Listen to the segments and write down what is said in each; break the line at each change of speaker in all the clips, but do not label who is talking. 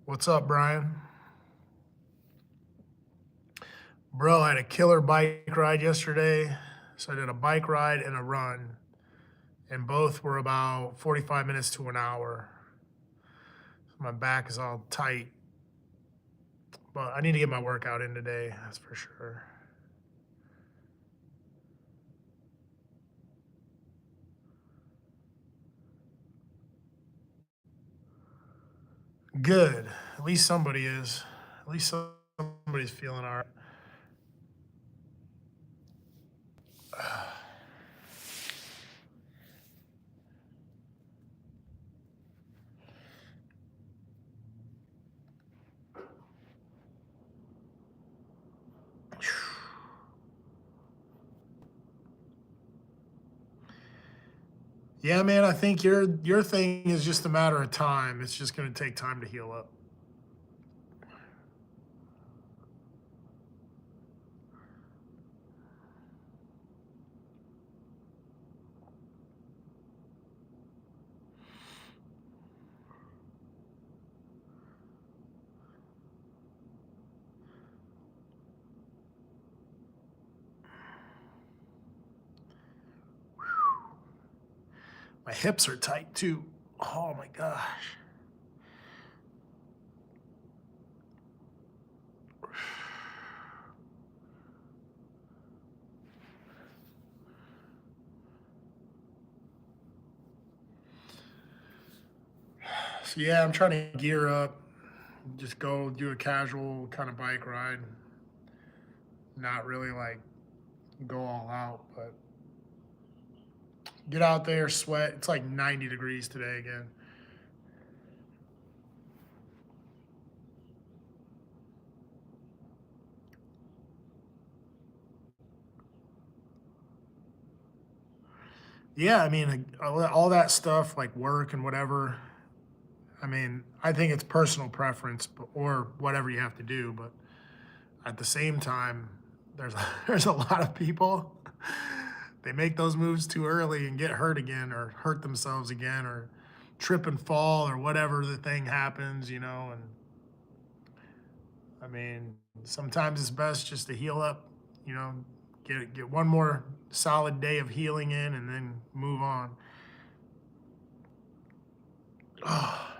What's up, Brian? Bro, I had a killer bike ride yesterday. So I did a bike ride and a run, and both were about 45 minutes to an hour. My back is all tight, but I need to get my workout in today, that's for sure. Good. At least somebody is. At least somebody's feeling all right. Yeah, man, I think your thing is just a matter of time. It's just going to take time to heal up. My hips are tight too. Oh my gosh. So yeah, I'm trying to gear up, just go do a casual kind of bike ride. Not really like go all out, but get out there, sweat. It's like 90 degrees today again. Yeah, I mean, all that stuff like work and whatever. I mean, I think it's personal preference or whatever you have to do, but at the same time, there's there's a lot of people. They make those moves too early and get hurt again, or hurt themselves again, or trip and fall, or whatever the thing happens. And I mean, sometimes it's best just to heal up, you know, get one more solid day of healing in, and then move on. Oh,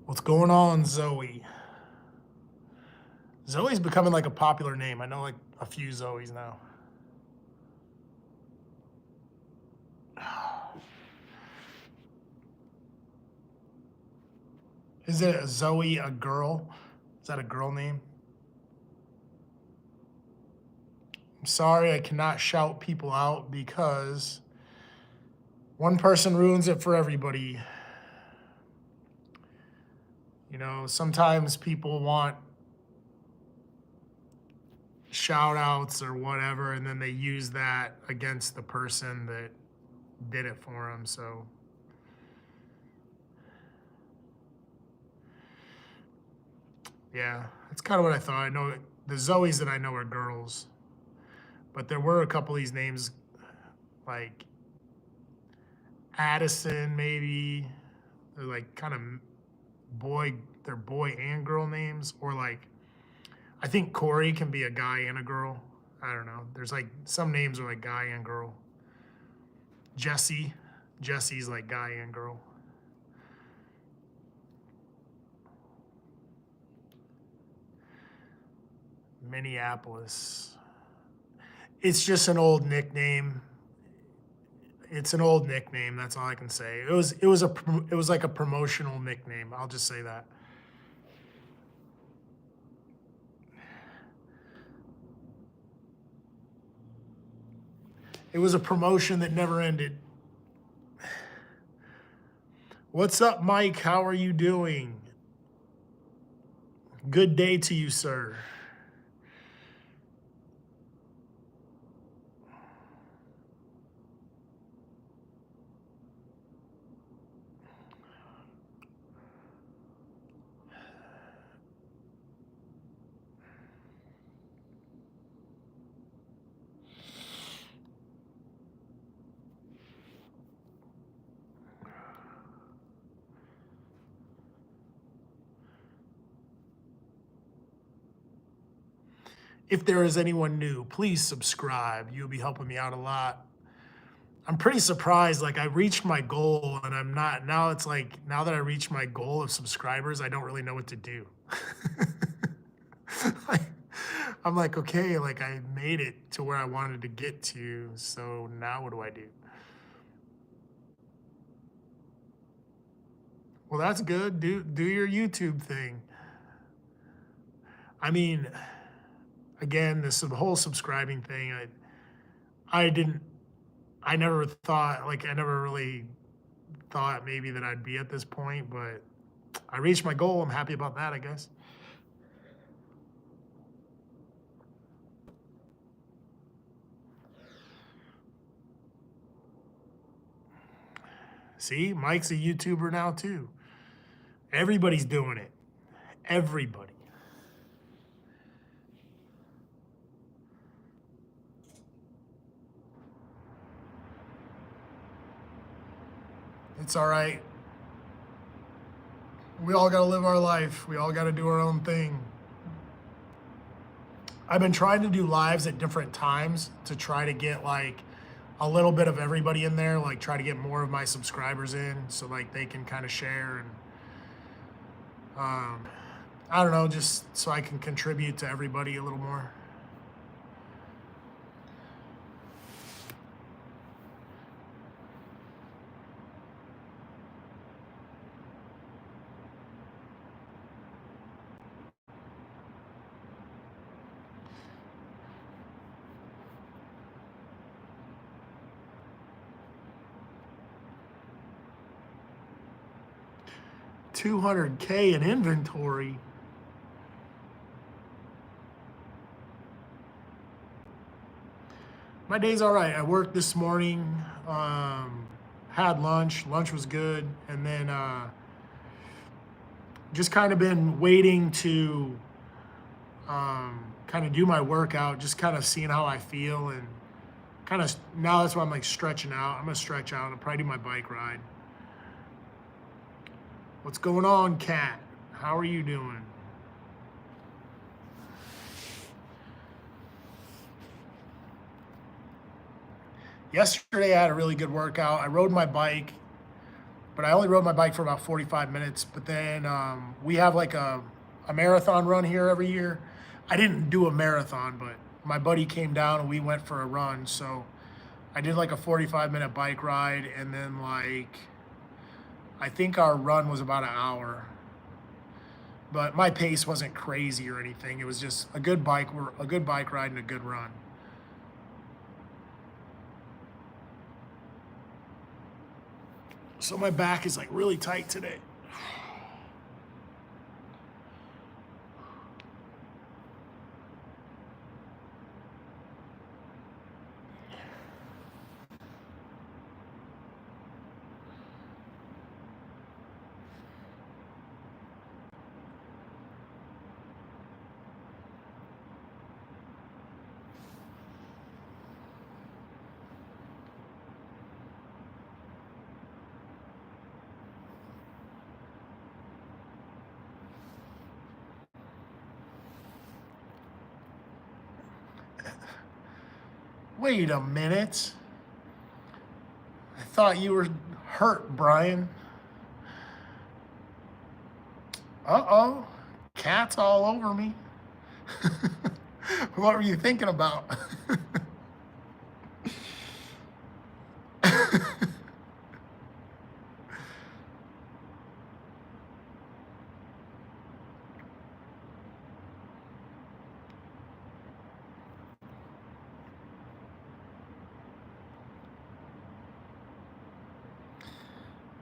what's going on, Zoe? Zoe's becoming like a popular name. I know like a few Zoes now. Is it a Zoe a girl? Is that a girl name? I'm sorry, I cannot shout people out because one person ruins it for everybody. Sometimes people want shout outs or whatever, and then they use that against the person that did it for them. So, yeah, that's kind of what I thought. I know the Zoes that I know are girls, but there were a couple of these names like Addison, maybe. They're like kind of boy, they're boy and girl names, or like I think Corey can be a guy and a girl. I don't know. There's like some names are like guy and girl. Jesse, Jesse's like guy and girl. Minneapolis. It's just an old nickname. It's an old nickname. That's all I can say. It was like a promotional nickname. I'll just say that. It was a promotion that never ended. What's up, Mike? How are you doing? Good day to you, sir. If there is anyone new, please subscribe. You'll be helping me out a lot. I'm pretty surprised. Like, I reached my goal and I'm not, now it's like, now that I reached my goal of subscribers, I don't really know what to do. Like, I'm like, okay, like I made it to where I wanted to get to. So now what do I do? Well, that's good. Do your YouTube thing. I mean, again, this whole subscribing thing, I didn't, I never thought, like, I never really thought maybe that I'd be at this point, but I reached my goal. I'm happy about that, I guess. See, Mike's a YouTuber now too. Everybody's doing it. Everybody. It's all right. We all got to live our life. We all got to do our own thing. I've been trying to do lives at different times to try to get like a little bit of everybody in there, like try to get more of my subscribers in so like they can kind of share and I don't know, just so I can contribute to everybody a little more. $200K in inventory. My day's all right. I worked this morning, had lunch. Lunch was good. And then just kind of been waiting to kind of do my workout, just kind of seeing how I feel. And kind of now that's why I'm like stretching out. I'm going to stretch out and probably do my bike ride. What's going on, Kat? How are you doing? Yesterday I had a really good workout. I rode my bike, but I only rode my bike for about 45 minutes. But then we have like a marathon run here every year. I didn't do a marathon, but my buddy came down and we went for a run. So I did like a 45-minute bike ride, and then like I think our run was about an hour. But my pace wasn't crazy or anything. It was just a good bike ride and a good run. So my back is like really tight today. Wait a minute. I thought you were hurt, Brian. Uh-oh. Cat's all over me. What were you thinking about?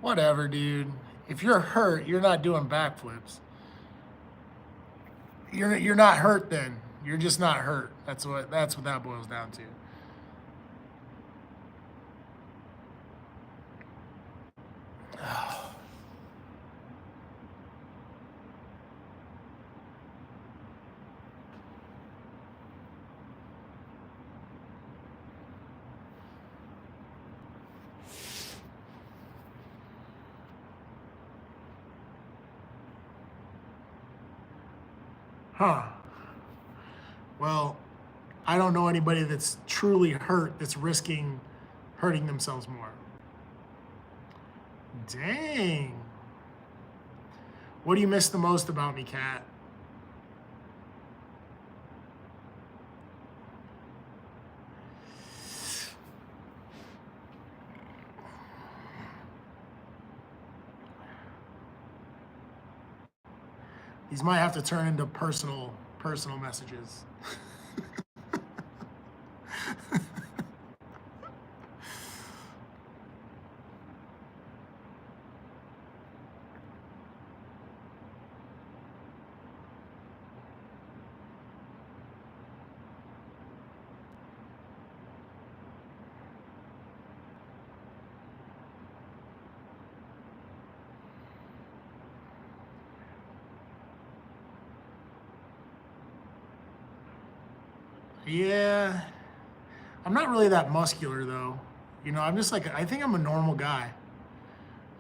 Whatever, dude. If you're hurt, you're not doing backflips. You're not hurt then. You're just not hurt. That's what that boils down to. Huh. Well, I don't know anybody that's truly hurt that's risking hurting themselves more. Dang. What do you miss the most about me, Kat? These might have to turn into personal messages. Yeah, I'm not really that muscular though. I'm just like I think I'm a normal guy.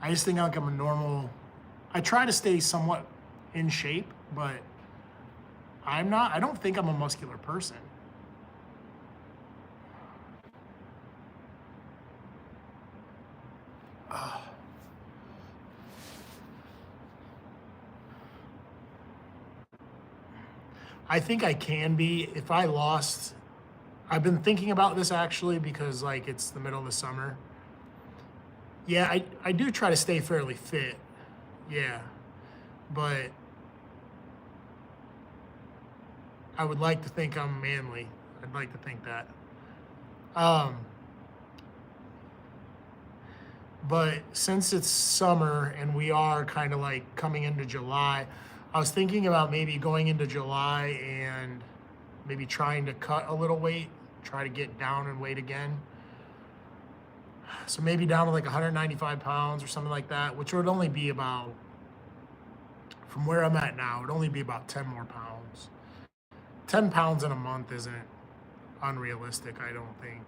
I just think like I'm a normal. I try to stay somewhat in shape, but I'm not. I don't think I'm a muscular person. I think I can be if I lost. I've been thinking about this actually because like it's the middle of the summer. Yeah, I do try to stay fairly fit. Yeah, but I would like to think I'm manly. I'd like to think that. Um, but since it's summer and we are kind of like coming into July, I was thinking about maybe going into July and maybe trying to cut a little weight, try to get down in weight again. So maybe down to like 195 pounds or something like that, which would only be about, from where I'm at now, it would only be about 10 more pounds. 10 pounds in a month isn't unrealistic, I don't think.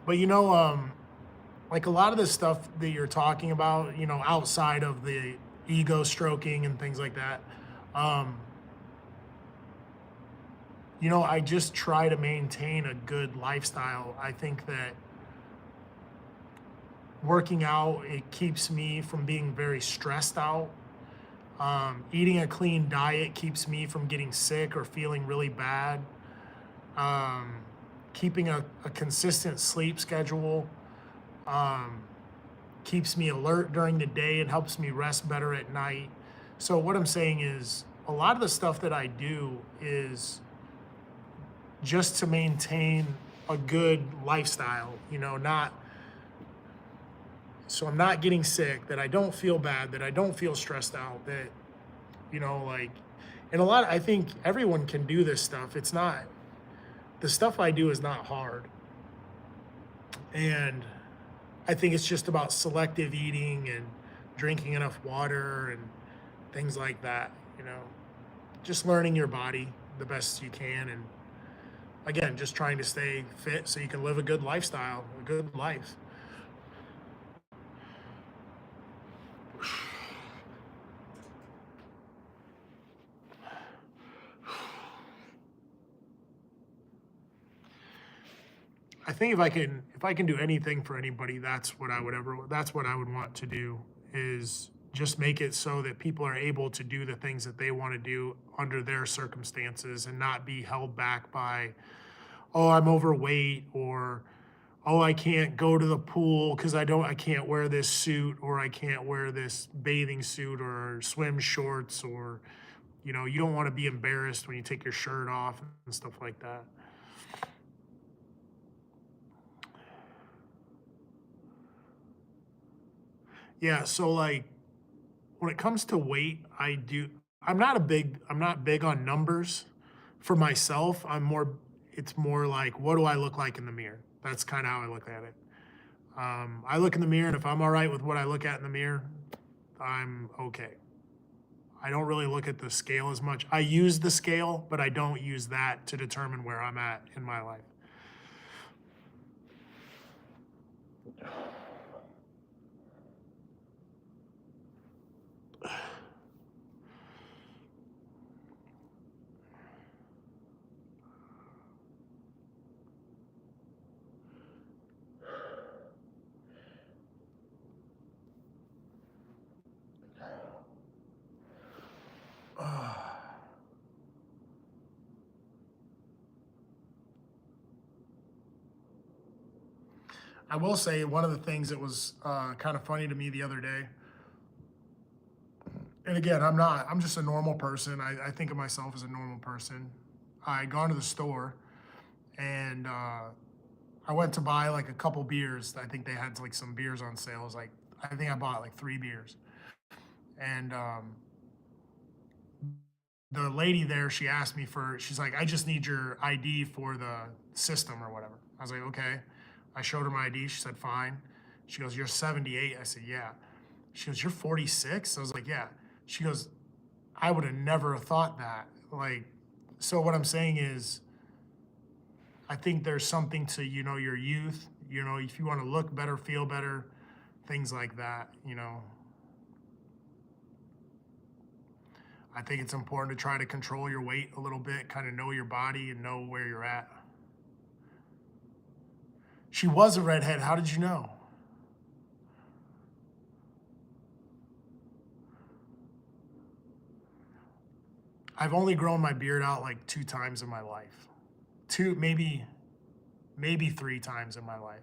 But like a lot of the stuff that you're talking about, outside of the ego stroking and things like that, um, I just try to maintain a good lifestyle. I think that working out, it keeps me from being very stressed out. Eating a clean diet keeps me from getting sick or feeling really bad. Um, Keeping a consistent sleep schedule um, keeps me alert during the day and helps me rest better at night. So, what I'm saying is, a lot of the stuff that I do is just to maintain a good lifestyle, not so I'm not getting sick, that I don't feel bad, that I don't feel stressed out, that, like, and I think everyone can do this stuff. It's not, the stuff I do is not hard. And I think it's just about selective eating and drinking enough water and things like that, just learning your body the best you can. And again, just trying to stay fit so you can live a good lifestyle, a good life. I think if I can do anything for anybody, that's what I would want to do, is just make it so that people are able to do the things that they want to do under their circumstances and not be held back by, oh, I'm overweight, or oh, I can't go to the pool because I can't wear this suit, or I can't wear this bathing suit or swim shorts, or you don't want to be embarrassed when you take your shirt off and stuff like that. Yeah, so like when it comes to weight, I'm not big on numbers for myself. It's more like, what do I look like in the mirror? That's kind of how I look at it. I look in the mirror, and if I'm all right with what I look at in the mirror, I'm okay. I don't really look at the scale as much. I use the scale, but I don't use that to determine where I'm at in my life. I will say one of the things that was kind of funny to me the other day, and again, I'm just a normal person. I think of myself as a normal person. I had gone to the store and I went to buy like a couple beers. I think they had like some beers on sale. It was like, I think I bought like 3 beers. And the lady there, she's like, I just need your ID for the system or whatever. I was like, okay. I showed her my ID. She said, fine. She goes, you're 78. I said, yeah. She goes, you're 46? I was like, yeah. She goes, I would have never thought that. Like, so what I'm saying is, I think there's something to, your youth, if you want to look better, feel better, things like that. I think it's important to try to control your weight a little bit, kind of know your body and know where you're at. She was a redhead. How did you know? I've only grown my beard out like 2 times in my life. Two, maybe 3 times in my life.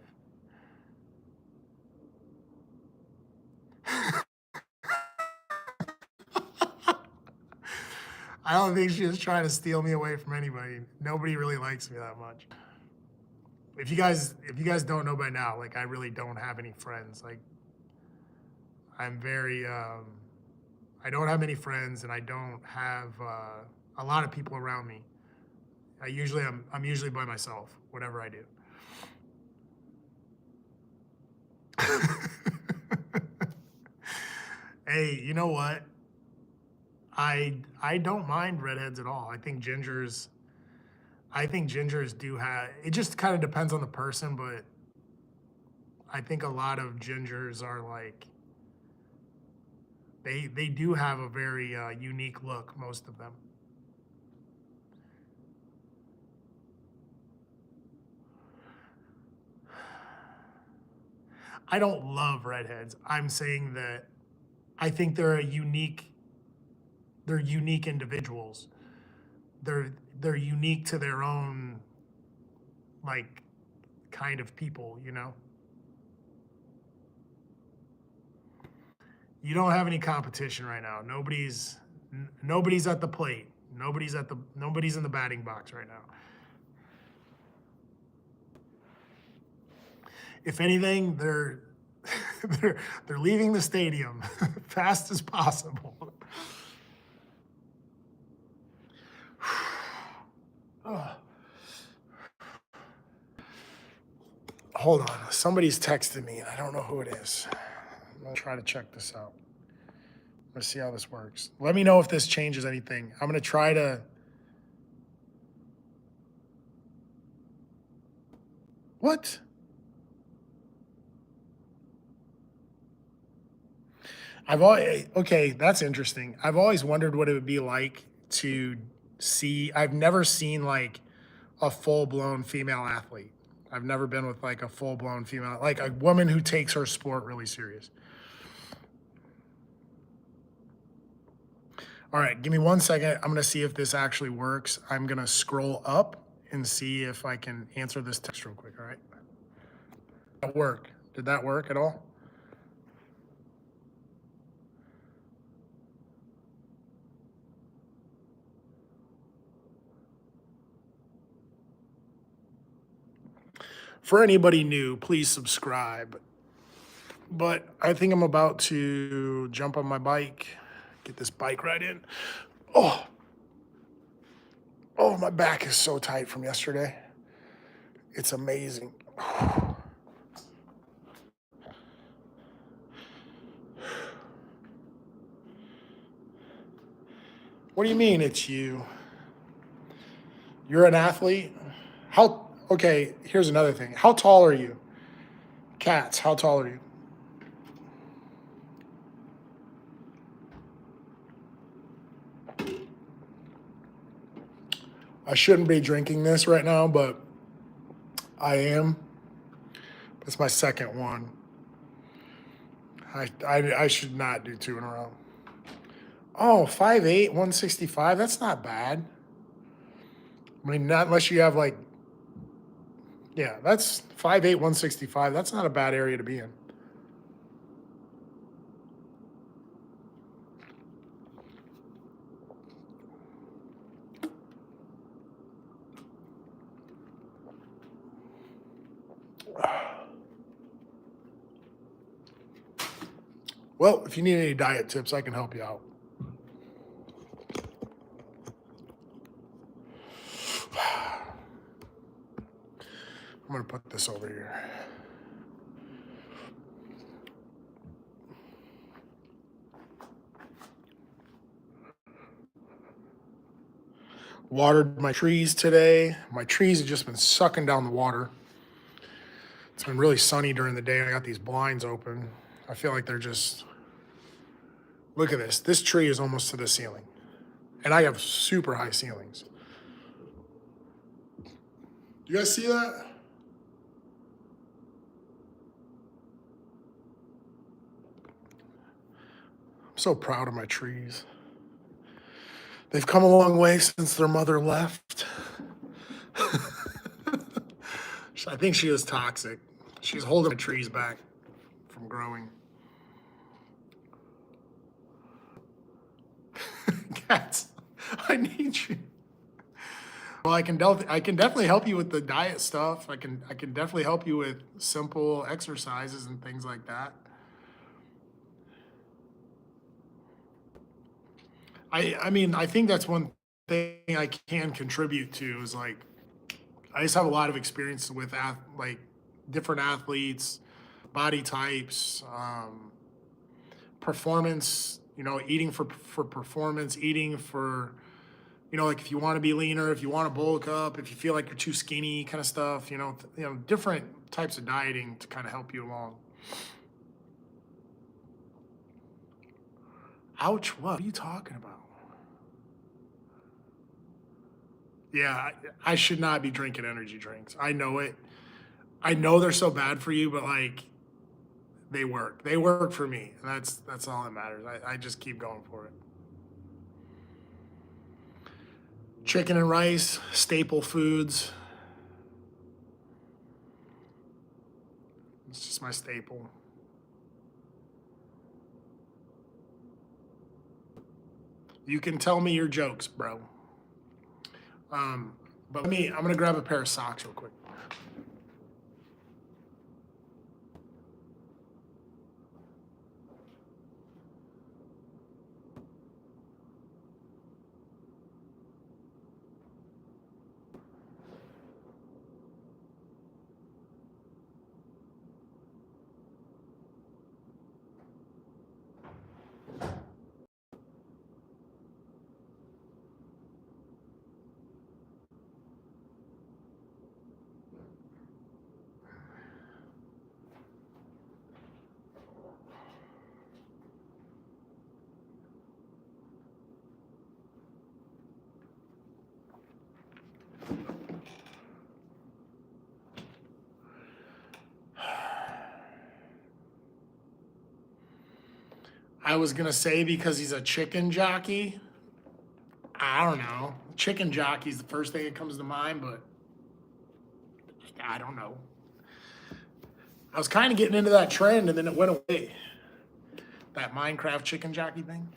I don't think she was trying to steal me away from anybody. Nobody really likes me that much. If you guys don't know by now, like I really don't have any friends. Like I'm very I don't have many friends and I don't have a lot of people around me. I'm usually by myself, whatever I do. Hey, you know what? I don't mind redheads at all. I think gingers do have it just kind of depends on the person, but I think a lot of gingers are like they do have a very unique look, most of them. I don't love redheads. I'm saying that I think they're unique individuals. They're unique to their own like kind of people. You don't have any competition right now. Nobody's at the plate. Nobody's in the batting box right now. If anything, they're they're leaving the stadium fast as possible. Ugh. Hold on. Somebody's texted me. I don't know who it is. I'm gonna try to check this out. Let's see how this works. Let me know if this changes anything. I'm gonna try to. What? Okay, that's interesting. I've always wondered what it would be like to see. I've never seen like a full blown female athlete. I've never been with like a full blown female, like a woman who takes her sport really serious. All right, give me 1 second. I'm gonna see if this actually works. I'm gonna scroll up and see if I can answer this text real quick. All right. That work? Did that work at all? For anybody new, please subscribe. But I think I'm about to jump on my bike, get this bike ride in. Oh, oh, my back is so tight from yesterday. It's amazing. What do you mean it's you? You're an athlete? Okay, here's another thing. How tall are you? Cats, how tall are you? I shouldn't be drinking this right now, but I am. It's my second one. I should not do two in a row. Oh, 5'8", 165. That's not bad. I mean, not unless you have like, yeah, that's 5'8", 165. That's not a bad area to be in. Well, if you need any diet tips, I can help you out. I'm going to put this over here. Watered my trees today. My trees have just been sucking down the water. It's been really sunny during the day. I got these blinds open. I feel like they're just, look at this. This tree is almost to the ceiling. And I have super high ceilings. You guys see that? I'm so proud of my trees. They've come a long way since their mother left. I think she was toxic. She's holding my trees back from growing. Cats, I need you. Well, I can definitely help you with the diet stuff. I can definitely help you with simple exercises and things like that. I mean, I think that's one thing I can contribute to is like I just have a lot of experience with like different athletes, body types, performance. You know, eating for performance, eating for, you know, like if you want to be leaner, if you want to bulk up, if you feel like you're too skinny, kind of stuff. You know, different types of dieting to kind of help you along. Ouch! What are you talking about? Yeah, I should not be drinking energy drinks. I know it. I know they're so bad for you, but like they work. They work for me. And that's all that matters. I just keep going for it. Chicken and rice, staple foods. It's just my staple. You can tell me your jokes, bro. But I'm gonna grab a pair of socks real quick. I was gonna say because he's a chicken jockey. I don't know. Chicken jockey's the first thing that comes to mind, but I don't know. I was kind of getting into that trend and then it went away. That Minecraft chicken jockey thing.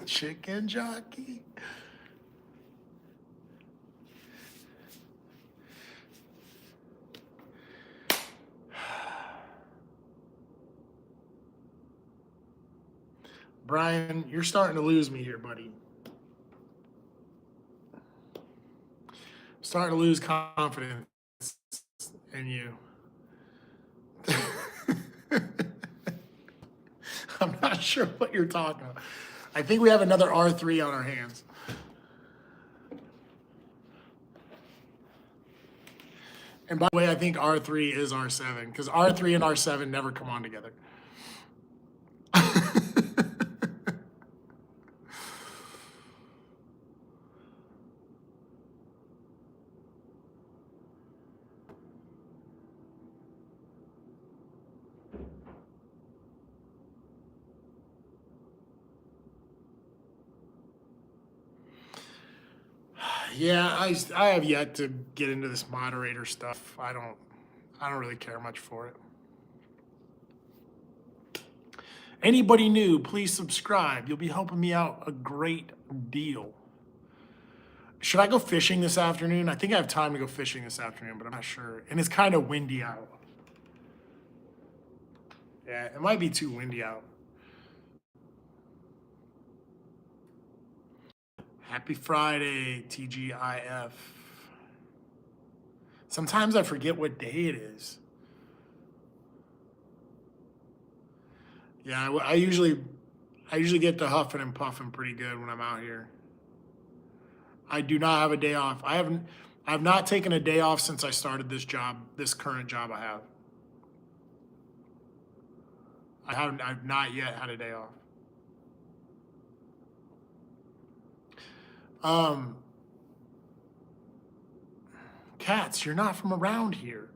Chicken jockey. Brian, you're starting to lose me here, buddy. Starting to lose confidence in you. I'm not sure what you're talking about. I think we have another R3 on our hands. And by the way, I think R3 is R7 because R3 and R7 never come on together. Yeah, I have yet to get into this moderator stuff. I don't really care much for it. Anybody new, please subscribe. You'll be helping me out a great deal. Should I go fishing this afternoon? I think I have time to go fishing this afternoon, but I'm not sure. And it's kind of windy out. Yeah, it might be too windy out. Happy Friday, TGIF. Sometimes I forget what day it is. Yeah, I usually get to huffing and puffing pretty good when I'm out here. I do not have a day off. I've not taken a day off since I started this job, this current job I have. I've not yet had a day off. Um, Cats, you're not from around here.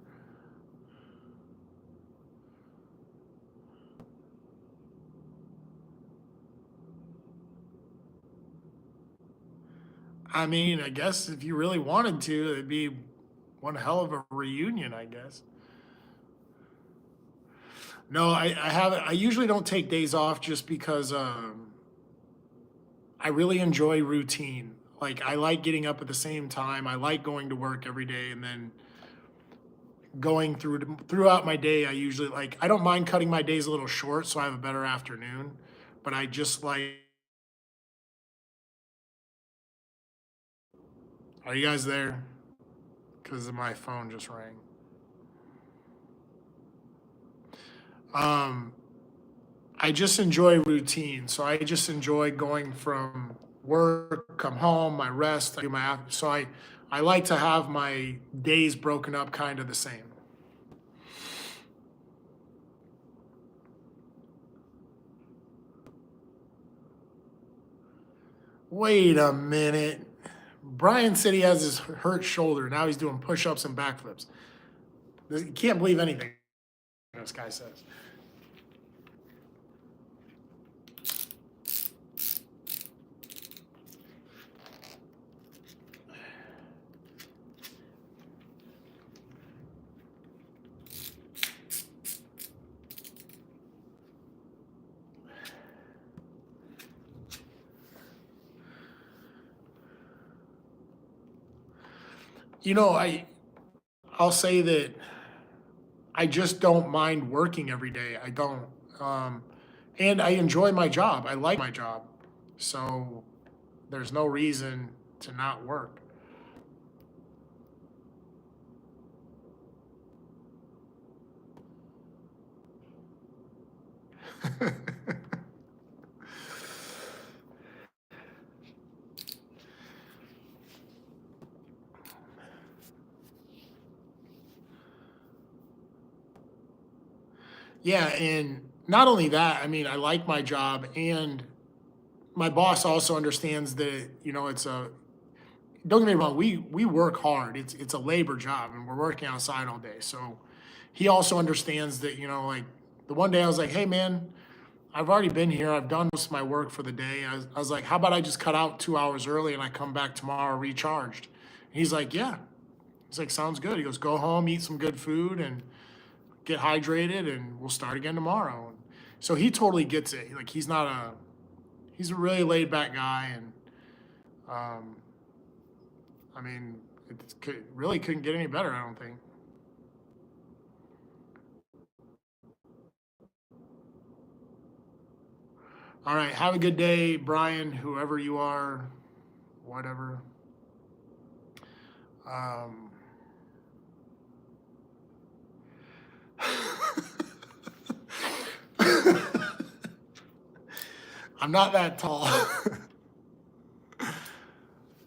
I mean, I guess if you really wanted to, it'd be one hell of a reunion, I guess. No, I haven't. I usually don't take days off just because I really enjoy routine. Like I like getting up at the same time. I like going to work every day and then going throughout my day. I usually like I don't mind cutting my days a little short so I have a better afternoon, but I just like. Are you guys there? Because my phone just rang. Um, I just enjoy routine. So I just enjoy going from work, come home, I rest, I do my after. So I like to have my days broken up kind of the same. Wait a minute. Brian said he has his hurt shoulder. Now he's doing push-ups and backflips. You can't believe anything this guy says. You know, I'll say that I just don't mind working every day. I don't. Um, and I enjoy my job. I like my job. So there's no reason to not work. Yeah, and not only that, I mean, I like my job and my boss also understands that, it's a don't get me wrong, we work hard. It's a labor job and we're working outside all day. So he also understands that, like the one day I was like, hey man, I've already been here. I've done most of my work for the day. I was like, how about I just cut out 2 hours early and I come back tomorrow recharged? And he's like, yeah. He's like, sounds good. He goes, go home, eat some good food and get hydrated and we'll start again tomorrow. So he totally gets it. Like he's a really laid back guy and um, I mean, really couldn't get any better, I don't think. All right. Have a good day, Brian, whoever you are, whatever. Um, I'm not that tall.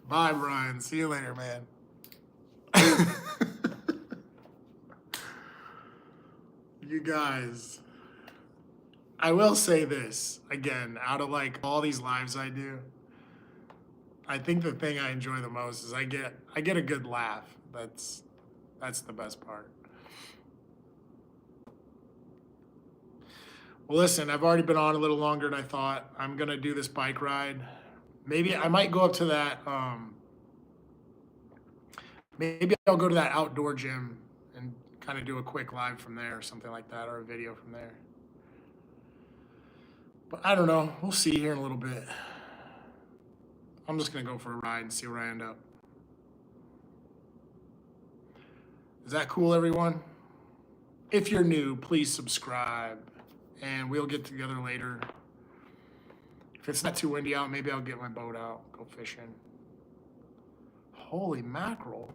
Bye, Brian. See you later, man. You guys, I will say this again, out of like all these lives I do, I think the thing I enjoy the most is I get a good laugh. That's the best part. Well, listen, I've already been on a little longer than I thought. I'm gonna do this bike ride. Maybe I might go up to that. Maybe I'll go to that outdoor gym and kind of do a quick live from there or something like that, or a video from there. But I don't know. We'll see here in a little bit. I'm just gonna go for a ride and see where I end up. Is that cool, everyone? If you're new, please subscribe, and we'll get together later. If it's not too windy out, maybe I'll get my boat out, go fishing. Holy mackerel.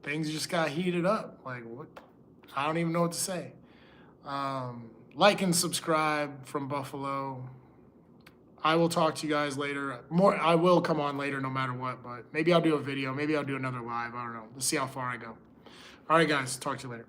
Things just got heated up. Like, what? I don't even know what to say. Like and subscribe from Buffalo. I will talk to you guys later. I will come on later no matter what, but maybe I'll do a video. Maybe I'll do another live. I don't know. Let's see how far I go. All right, guys. Talk to you later.